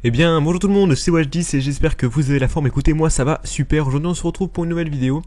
Eh bien, bonjour tout le monde, c'est Watch10 et j'espère que vous avez la forme. Écoutez, moi ça va super. Aujourd'hui on se retrouve pour une nouvelle vidéo.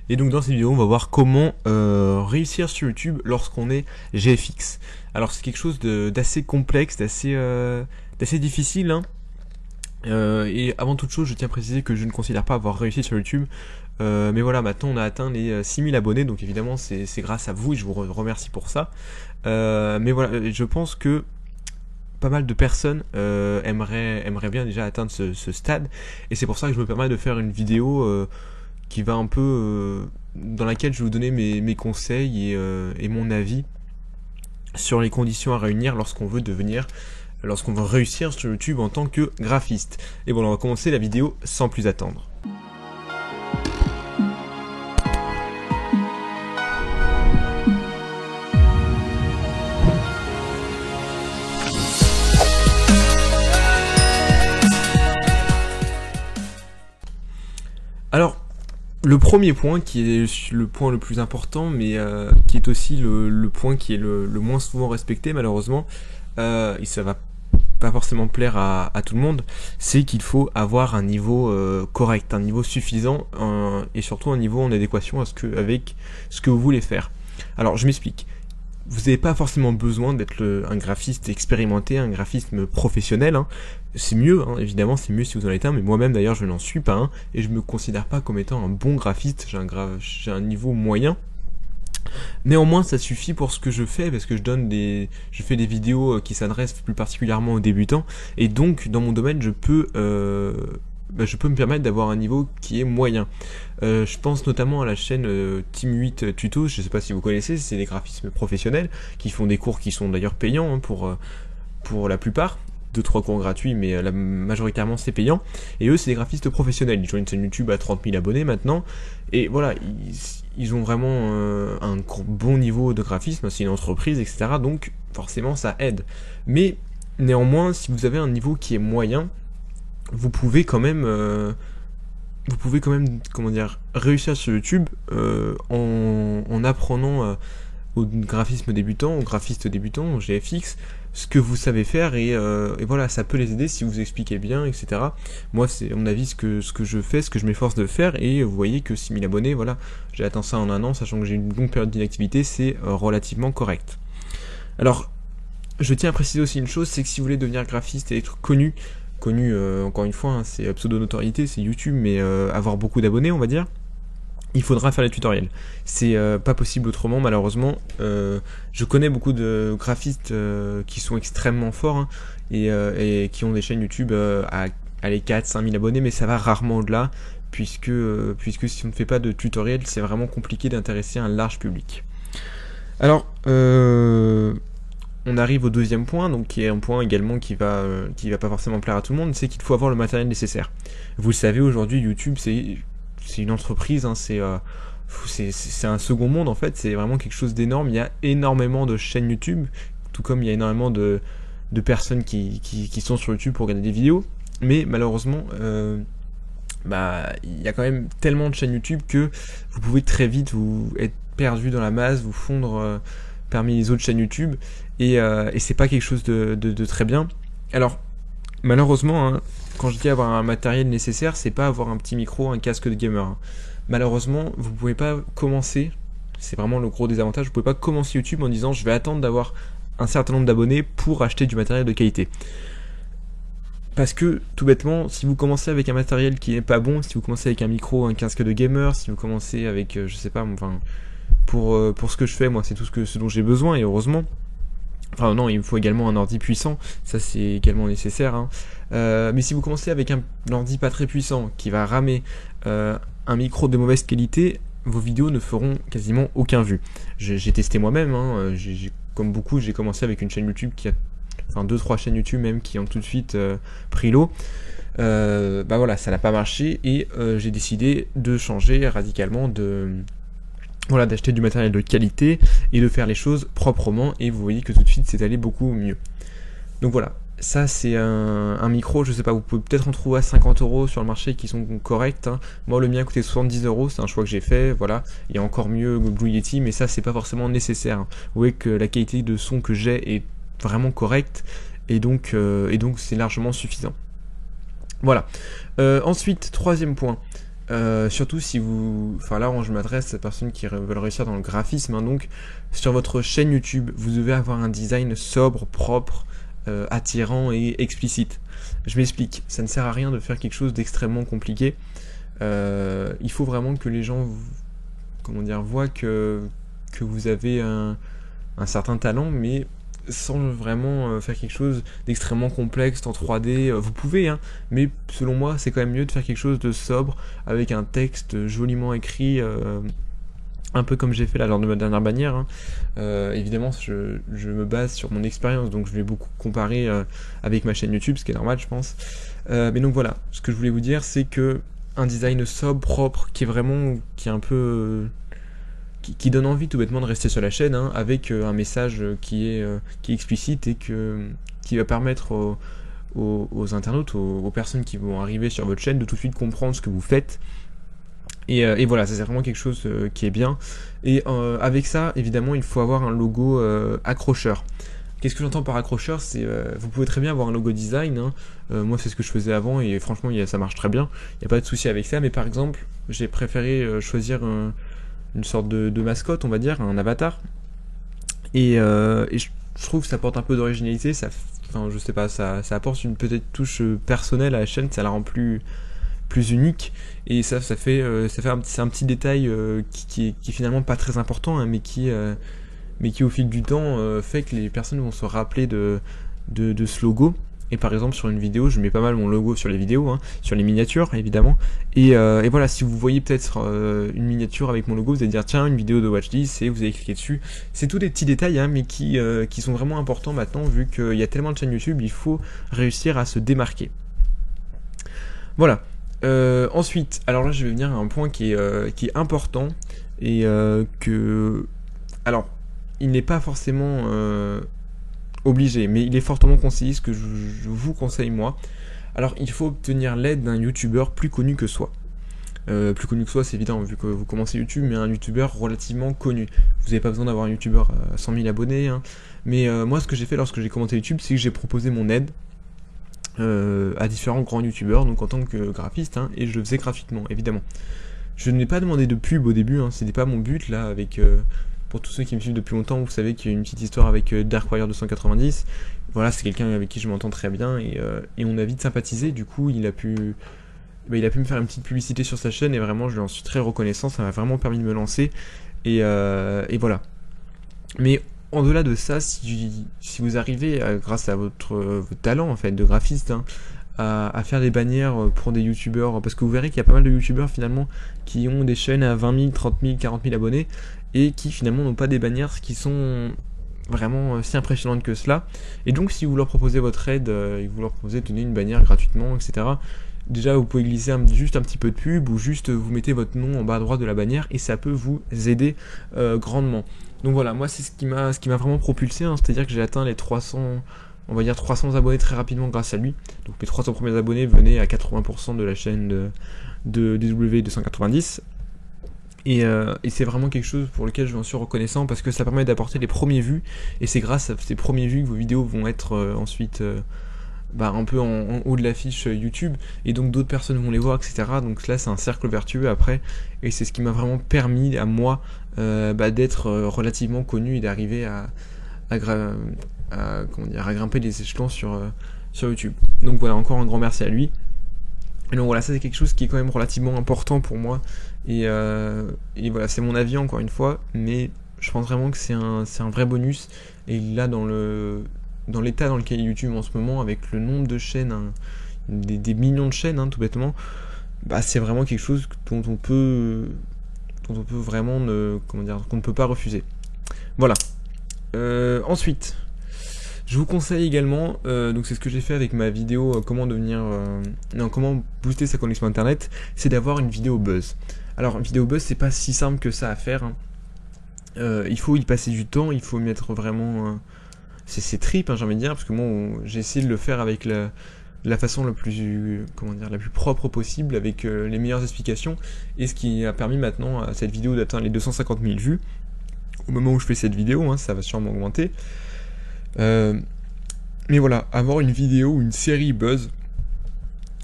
Et donc dans cette vidéo on va voir comment réussir sur YouTube lorsqu'on est GFX. Alors c'est quelque chose d'assez complexe, d'assez difficile, hein. Et avant toute chose, je tiens à préciser que je ne considère pas avoir réussi sur YouTube. Mais voilà, maintenant on a atteint les 6000 abonnés, donc évidemment c'est grâce à vous et je vous remercie pour ça. Mais voilà, je pense que pas mal de personnes aimeraient bien déjà atteindre ce stade, et c'est pour ça que je me permets de faire une vidéo qui va un peu dans laquelle je vais vous donner mes conseils et mon avis sur les conditions à réunir lorsqu'on veut réussir sur YouTube en tant que graphiste. Et voilà, on va commencer la vidéo sans plus attendre. Alors, le premier point, qui est le point le plus important, mais qui est aussi le point qui est le moins souvent respecté malheureusement, et ça va pas forcément plaire à tout le monde, c'est qu'il faut avoir un niveau correct, un niveau suffisant, et surtout un niveau en adéquation avec ce que vous voulez faire. Alors je m'explique. Vous n'avez pas forcément besoin d'être un graphiste expérimenté, un graphisme professionnel, hein. C'est mieux, hein, évidemment, c'est mieux si vous en êtes un, mais moi-même d'ailleurs je n'en suis pas un, et je me considère pas comme étant un bon graphiste, j'ai un niveau moyen. Néanmoins, ça suffit pour ce que je fais, parce que je fais des vidéos qui s'adressent plus particulièrement aux débutants, et donc dans mon domaine je peux me permettre d'avoir un niveau qui est moyen. Je pense notamment à la chaîne Team 8 Tutos, je sais pas si vous connaissez, c'est des graphismes professionnels qui font des cours qui sont d'ailleurs payants, hein, pour la plupart. 2-3 cours gratuits, mais majoritairement c'est payant. Et eux, c'est des graphistes professionnels. Ils ont une chaîne YouTube à 30 000 abonnés maintenant. Et voilà, ils ont vraiment un bon niveau de graphisme, c'est une entreprise, etc. Donc forcément ça aide. Mais néanmoins, si vous avez un niveau qui est moyen, vous pouvez quand même comment dire, réussir sur YouTube en apprenant aux graphismes débutants, aux graphistes débutants, aux GFX, ce que vous savez faire, et voilà, ça peut les aider si vous expliquez bien, etc. Moi, c'est à mon avis ce que je fais, ce que je m'efforce de faire, et vous voyez que 6000 abonnés, voilà, j'ai atteint ça en un an, sachant que j'ai une longue période d'inactivité, c'est relativement correct. Alors, je tiens à préciser aussi une chose, c'est que si vous voulez devenir graphiste et être connu, encore une fois, hein, c'est pseudo-notoriété, c'est YouTube, mais avoir beaucoup d'abonnés, on va dire, il faudra faire les tutoriels. C'est pas possible autrement, malheureusement. Je connais beaucoup de graphistes qui sont extrêmement forts, hein, et qui ont des chaînes YouTube à les 4-5 000 abonnés, mais ça va rarement au-delà, puisque si on ne fait pas de tutoriel, c'est vraiment compliqué d'intéresser un large public. Alors, on arrive au deuxième point, donc qui est un point également qui va pas forcément plaire à tout le monde, c'est qu'il faut avoir le matériel nécessaire. Vous le savez, aujourd'hui YouTube c'est une entreprise, hein, c'est un second monde en fait, c'est vraiment quelque chose d'énorme. Il y a énormément de chaînes YouTube, tout comme il y a énormément de personnes qui sont sur YouTube pour regarder des vidéos, mais malheureusement il y a quand même tellement de chaînes YouTube que vous pouvez très vite vous être perdu dans la masse, vous fondre parmi les autres chaînes YouTube, et c'est pas quelque chose de très bien. Alors malheureusement, hein, quand je dis avoir un matériel nécessaire, c'est pas avoir un petit micro, un casque de gamer, hein. Malheureusement, vous pouvez pas commencer, c'est vraiment le gros désavantage, vous pouvez pas commencer YouTube en disant je vais attendre d'avoir un certain nombre d'abonnés pour acheter du matériel de qualité. Parce que, tout bêtement, si vous commencez avec un matériel qui n'est pas bon, si vous commencez avec un micro, un casque de gamer, si vous commencez avec, je sais pas, enfin, pour ce que je fais, moi, c'est tout ce dont j'ai besoin, et heureusement. Enfin non, il me faut également un ordi puissant, ça c'est également nécessaire, hein. Mais si vous commencez avec un ordi pas très puissant, qui va ramer, un micro de mauvaise qualité, vos vidéos ne feront quasiment aucun vue. J'ai testé moi-même, hein, comme beaucoup, j'ai commencé avec une chaîne YouTube enfin 2-3 chaînes YouTube même qui ont tout de suite pris l'eau. Voilà, ça n'a pas marché, et j'ai décidé de changer radicalement, d'acheter du matériel de qualité et de faire les choses proprement, et vous voyez que tout de suite c'est allé beaucoup mieux. Donc voilà, ça c'est un micro, je sais pas, vous pouvez peut-être en trouver à 50 € sur le marché qui sont corrects, hein. Moi le mien coûtait 70 €, c'est un choix que j'ai fait, voilà. Il y a encore mieux Blue Yeti, mais ça c'est pas forcément nécessaire, hein. Vous voyez que la qualité de son que j'ai est vraiment correcte, et donc c'est largement suffisant. Voilà. Ensuite, troisième point. Surtout si vous... Enfin là, je m'adresse à personnes qui veulent réussir dans le graphisme. Hein, donc, sur votre chaîne YouTube, vous devez avoir un design sobre, propre, attirant et explicite. Je m'explique. Ça ne sert à rien de faire quelque chose d'extrêmement compliqué. Il faut vraiment que les gens, comment dire, voient que vous avez un certain talent, mais sans vraiment faire quelque chose d'extrêmement complexe en 3D. Vous pouvez, hein, mais selon moi, c'est quand même mieux de faire quelque chose de sobre, avec un texte joliment écrit, un peu comme j'ai fait là lors de ma dernière bannière. Hein. Évidemment, je me base sur mon expérience, donc je vais beaucoup comparer avec ma chaîne YouTube, ce qui est normal, je pense. Mais donc voilà, ce que je voulais vous dire, c'est que un design sobre, propre, qui est un peu... qui donne envie tout bêtement de rester sur la chaîne, hein, avec un message qui est explicite et qui va permettre aux internautes, aux personnes qui vont arriver sur votre chaîne de tout de suite comprendre ce que vous faites. Et voilà, ça c'est vraiment quelque chose qui est bien. Et avec ça, évidemment, il faut avoir un logo accrocheur. Qu'est-ce que j'entends par accrocheur? C'est vous pouvez très bien avoir un logo design. Hein. Moi, c'est ce que je faisais avant et franchement, ça marche très bien. Il n'y a pas de souci avec ça. Mais par exemple, j'ai préféré choisir une sorte de mascotte, on va dire, un avatar. Et je trouve que ça apporte un peu d'originalité. Enfin, je sais pas, ça apporte une petite touche personnelle à la chaîne. Ça la rend plus unique. Et ça fait c'est un petit détail qui est finalement pas très important, hein, mais qui au fil du temps fait que les personnes vont se rappeler de ce logo. Et par exemple sur une vidéo, je mets pas mal mon logo sur les vidéos, hein, sur les miniatures évidemment. Et voilà, si vous voyez peut-être une miniature avec mon logo, vous allez dire tiens, une vidéo de WatchThis, et vous allez cliquer dessus. C'est tous des petits détails, hein, mais qui sont vraiment importants maintenant, vu qu'il y a tellement de chaînes YouTube, il faut réussir à se démarquer. Voilà. Ensuite, alors là je vais venir à un point qui est important, et alors, il n'est pas forcément obligé, mais il est fortement conseillé, ce que je vous conseille moi. Alors, il faut obtenir l'aide d'un youtubeur plus connu que soi. Plus connu que soi, c'est évident, vu que vous commencez YouTube, mais un youtubeur relativement connu. Vous n'avez pas besoin d'avoir un youtubeur à 100 000 abonnés, hein. Mais moi, ce que j'ai fait lorsque j'ai commencé YouTube, c'est que j'ai proposé mon aide à différents grands youtubeurs, donc en tant que graphiste, hein, et je le faisais gratuitement, évidemment. Je n'ai pas demandé de pub au début, hein, c'était pas mon but, là, avec... pour tous ceux qui me suivent depuis longtemps, vous savez qu'il y a une petite histoire avec Darkwire 290. Voilà, c'est quelqu'un avec qui je m'entends très bien et on a vite sympathisé. Du coup, il a pu me faire une petite publicité sur sa chaîne et vraiment, je lui en suis très reconnaissant. Ça m'a vraiment permis de me lancer et voilà. Mais au-delà de ça, si vous arrivez, grâce à votre talent en fait de graphiste, hein, à faire des bannières pour des youtubeurs, parce que vous verrez qu'il y a pas mal de youtubeurs finalement qui ont des chaînes à 20 000, 30 000, 40 000 abonnés et qui finalement n'ont pas des bannières qui sont vraiment si impressionnantes que cela. Et donc si vous leur proposez votre aide et vous leur proposez de donner une bannière gratuitement, etc., déjà vous pouvez glisser juste un petit peu de pub ou juste vous mettez votre nom en bas à droite de la bannière et ça peut vous aider grandement. Donc voilà, moi c'est ce qui m'a vraiment propulsé, hein, c'est-à-dire que j'ai atteint les 300... on va dire 300 abonnés très rapidement grâce à lui. Donc mes 300 premiers abonnés venaient à 80% de la chaîne de DW290. Et c'est vraiment quelque chose pour lequel je m'en suis reconnaissant parce que ça permet d'apporter les premiers vues. Et c'est grâce à ces premiers vues que vos vidéos vont être ensuite un peu en haut de l'affiche YouTube. Et donc d'autres personnes vont les voir, etc. Donc là c'est un cercle vertueux après. Et c'est ce qui m'a vraiment permis à moi d'être relativement connu et d'arriver à grimper les échelons sur YouTube. Donc voilà, encore un grand merci à lui. Et donc voilà, ça c'est quelque chose qui est quand même relativement important pour moi. Et voilà, c'est mon avis encore une fois, mais je pense vraiment que c'est un vrai bonus. Et là, dans l'état dans lequel est YouTube en ce moment, avec le nombre de chaînes, hein, des millions de chaînes, hein, tout bêtement, c'est vraiment quelque chose dont on peut vraiment qu'on ne peut pas refuser. Voilà. Ensuite, je vous conseille également, donc c'est ce que j'ai fait avec ma vidéo comment booster sa connexion internet, c'est d'avoir une vidéo buzz. Alors une vidéo buzz c'est pas si simple que ça à faire, hein. Il faut y passer du temps, il faut mettre vraiment c'est trip, hein, j'ai envie de dire, parce que moi j'ai essayé de le faire avec la façon la plus propre possible, avec les meilleures explications, et ce qui a permis maintenant à cette vidéo d'atteindre les 250 000 vues. Au moment où je fais cette vidéo, hein, ça va sûrement augmenter. Mais voilà, avoir une vidéo ou une série buzz,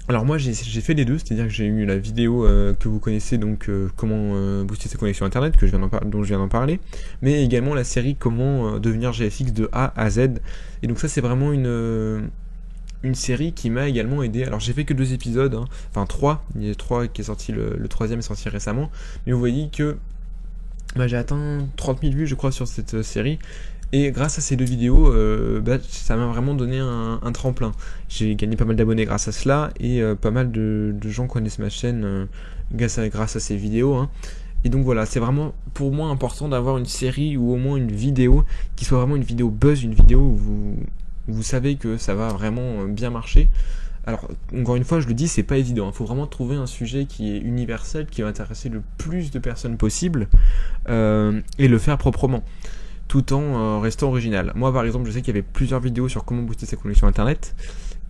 Alors moi j'ai fait les deux, c'est-à-dire que j'ai eu la vidéo que vous connaissez, donc comment booster sa connexion internet, dont je viens d'en parler, mais également la série comment devenir GFX de A à Z. Et donc ça c'est vraiment une série qui m'a également aidé. Alors j'ai fait que 2 épisodes, hein, enfin 3, il y a 3 qui est sorti, le troisième est sorti récemment, mais vous voyez que j'ai atteint 30 000 vues je crois sur cette série. Et grâce à ces 2 vidéos, ça m'a vraiment donné un tremplin. J'ai gagné pas mal d'abonnés grâce à cela, et pas mal de gens connaissent ma chaîne grâce à ces vidéos, hein. Et donc voilà, c'est vraiment pour moi important d'avoir une série ou au moins une vidéo qui soit vraiment une vidéo buzz, une vidéo où vous savez que ça va vraiment bien marcher. Alors, encore une fois, je le dis, c'est pas évident. Il faut vraiment trouver un sujet qui est universel, qui va intéresser le plus de personnes possible, et le faire proprement, tout en restant original. Moi, par exemple, je sais qu'il y avait plusieurs vidéos sur comment booster sa connexion internet,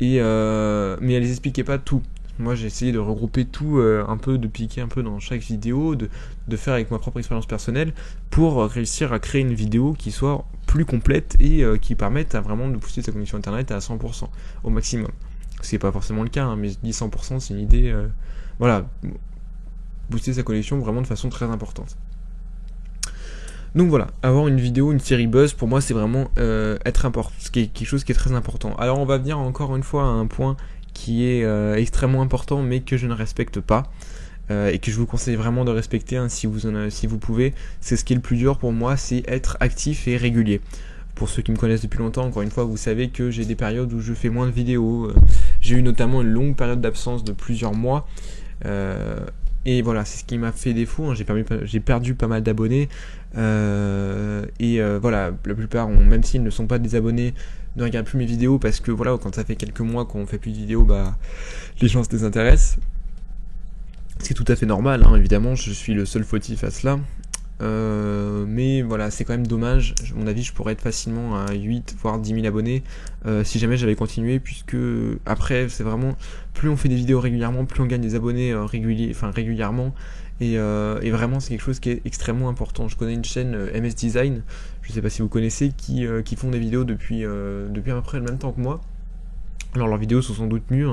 mais elles expliquaient pas tout. Moi, j'ai essayé de regrouper tout, un peu, de piquer un peu dans chaque vidéo, de faire avec ma propre expérience personnelle, pour réussir à créer une vidéo qui soit plus complète et qui permette à vraiment de booster sa connexion internet à 100%, au maximum. C'est pas forcément le cas, hein, mais je dis 100%, c'est une idée, voilà, booster sa connexion vraiment de façon très importante. Donc voilà, avoir une vidéo, une série buzz, pour moi c'est vraiment être important, ce qui est quelque chose qui est très important. Alors on va venir encore une fois à un point qui est extrêmement important, mais que je ne respecte pas, et que je vous conseille vraiment de respecter, hein, si vous pouvez. C'est ce qui est le plus dur pour moi, c'est être actif et régulier. Pour ceux qui me connaissent depuis longtemps, encore une fois, vous savez que j'ai des périodes où je fais moins de vidéos. J'ai eu notamment une longue période d'absence de plusieurs mois. Et voilà, c'est ce qui m'a fait défaut, hein. J'ai perdu pas mal d'abonnés. Voilà, la plupart, même s'ils ne sont pas des abonnés, ne regardent plus mes vidéos parce que voilà, quand ça fait quelques mois qu'on fait plus de vidéos, les gens se désintéressent. Ce qui est tout à fait normal, hein, évidemment, je suis le seul fautif à cela. Mais voilà, c'est quand même dommage. À mon avis, je pourrais être facilement à 8 voire 10 000 abonnés si jamais j'avais continué, puisque après, c'est vraiment, plus on fait des vidéos régulièrement, plus on gagne des abonnés régulièrement. Et vraiment, c'est quelque chose qui est extrêmement important. Je connais une chaîne MS Design, je sais pas si vous connaissez, qui font des vidéos depuis à peu près le même temps que moi. Alors leurs vidéos sont sans doute mieux, hein,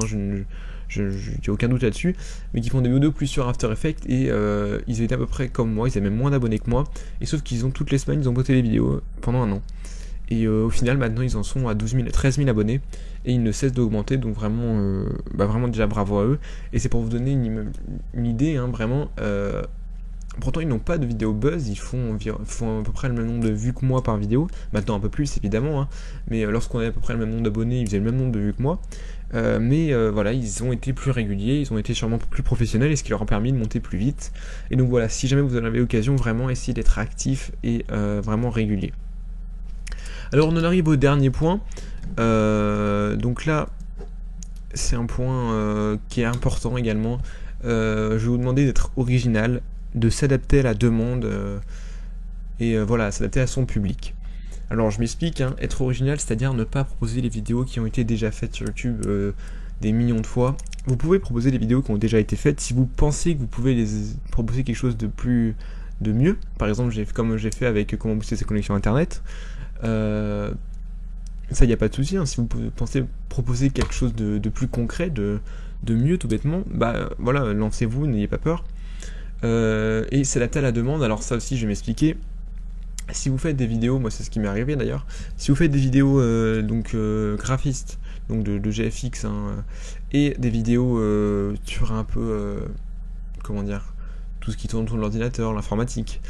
j'ai aucun doute là-dessus, mais qui font des vidéos plus sur After Effects, et ils étaient à peu près comme moi, ils avaient même moins d'abonnés que moi, et sauf qu'ils ont toutes les semaines, ils ont posté des vidéos pendant un an. Et au final, maintenant, ils en sont à 13 000 abonnés, et ils ne cessent d'augmenter, donc vraiment, vraiment déjà bravo à eux. Et c'est pour vous donner une idée, hein, vraiment. Pourtant, ils n'ont pas de vidéo buzz, ils font à peu près le même nombre de vues que moi par vidéo. Maintenant, un peu plus, évidemment, hein, mais lorsqu'on avait à peu près le même nombre d'abonnés, ils faisaient le même nombre de vues que moi. Voilà, ils ont été plus réguliers, ils ont été sûrement plus professionnels, et ce qui leur a permis de monter plus vite. Et donc voilà, si jamais vous en avez l'occasion, vraiment essayez d'être actif et vraiment régulier. Alors on en arrive au dernier point. Donc là, c'est un point qui est important également. Je vais vous demander d'être original, de s'adapter à la demande, voilà, s'adapter à son public. Alors je m'explique, hein, être original, c'est-à-dire ne pas proposer les vidéos qui ont été déjà faites sur YouTube des millions de fois. Vous pouvez proposer des vidéos qui ont déjà été faites si vous pensez que vous pouvez les proposer quelque chose de mieux. Par exemple, comme j'ai fait avec comment booster ses connexions internet. Ça, y a pas de souci, hein. Si vous pensez proposer quelque chose de plus concret, de mieux, tout bêtement, voilà, lancez-vous, n'ayez pas peur. Et s'adapter à la demande. Alors ça aussi, je vais m'expliquer. Si vous faites des vidéos, moi c'est ce qui m'est arrivé d'ailleurs, si vous faites des vidéos graphistes, donc de GFX, hein, et des vidéos sur un peu, comment dire, tout ce qui tourne autour de l'ordinateur, l'informatique,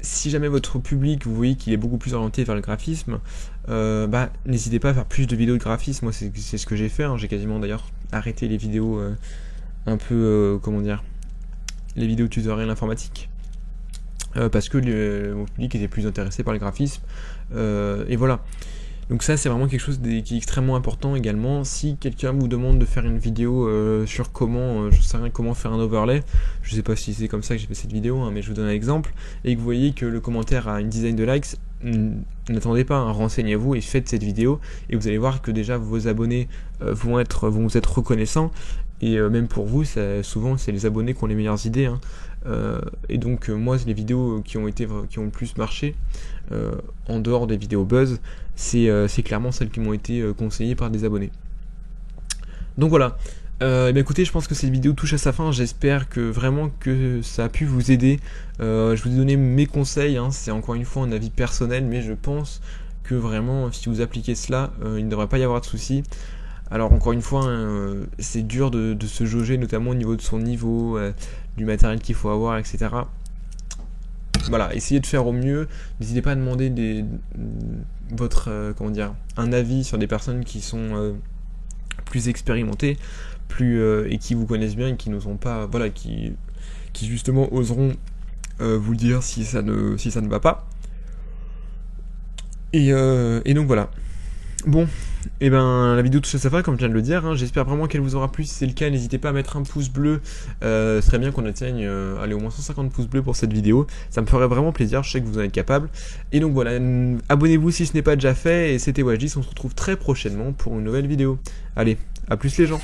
si jamais votre public, vous voyez qu'il est beaucoup plus orienté vers le graphisme, n'hésitez pas à faire plus de vidéos de graphisme. Moi c'est ce que j'ai fait, hein. J'ai quasiment d'ailleurs arrêté les vidéos un peu, comment dire, les vidéos tutoriels informatiques. Parce que mon public était plus intéressé par le graphisme, et voilà. Donc ça c'est vraiment quelque chose qui est extrêmement important également. Si quelqu'un vous demande de faire une vidéo sur comment, je sais rien, comment faire un overlay, je sais pas si c'est comme ça que j'ai fait cette vidéo, hein, mais je vous donne un exemple, et que vous voyez que le commentaire a une dizaine de likes, n'attendez pas, hein, renseignez-vous et faites cette vidéo, et vous allez voir que déjà vos abonnés vont vous être reconnaissants, et même pour vous, souvent c'est les abonnés qui ont les meilleures idées, hein. Et donc moi les vidéos qui ont le plus marché en dehors des vidéos buzz, c'est clairement celles qui m'ont été conseillées par des abonnés. Donc voilà. Eh bien écoutez, je pense que cette vidéo touche à sa fin. J'espère que vraiment que ça a pu vous aider. Je vous ai donné mes conseils, hein. C'est encore une fois un avis personnel, mais je pense que vraiment, si vous appliquez cela, il ne devrait pas y avoir de soucis. Alors encore une fois, hein, c'est dur de se jauger, notamment au niveau de son niveau, du matériel qu'il faut avoir, etc. Voilà, essayez de faire au mieux. N'hésitez pas à demander votre comment dire, un avis sur des personnes qui sont plus expérimentées, et qui vous connaissent bien et qui n'osent pas, voilà, qui justement oseront vous le dire si ça ne va pas. Et donc voilà. Bon, et ben la vidéo touche à sa fin comme je viens de le dire, hein. J'espère vraiment qu'elle vous aura plu. Si c'est le cas, n'hésitez pas à mettre un pouce bleu, ce serait bien qu'on atteigne allez, au moins 150 pouces bleus pour cette vidéo, ça me ferait vraiment plaisir, je sais que vous en êtes capable. Et donc voilà, abonnez-vous si ce n'est pas déjà fait, et c'était Wajis, on se retrouve très prochainement pour une nouvelle vidéo. Allez, à plus les gens.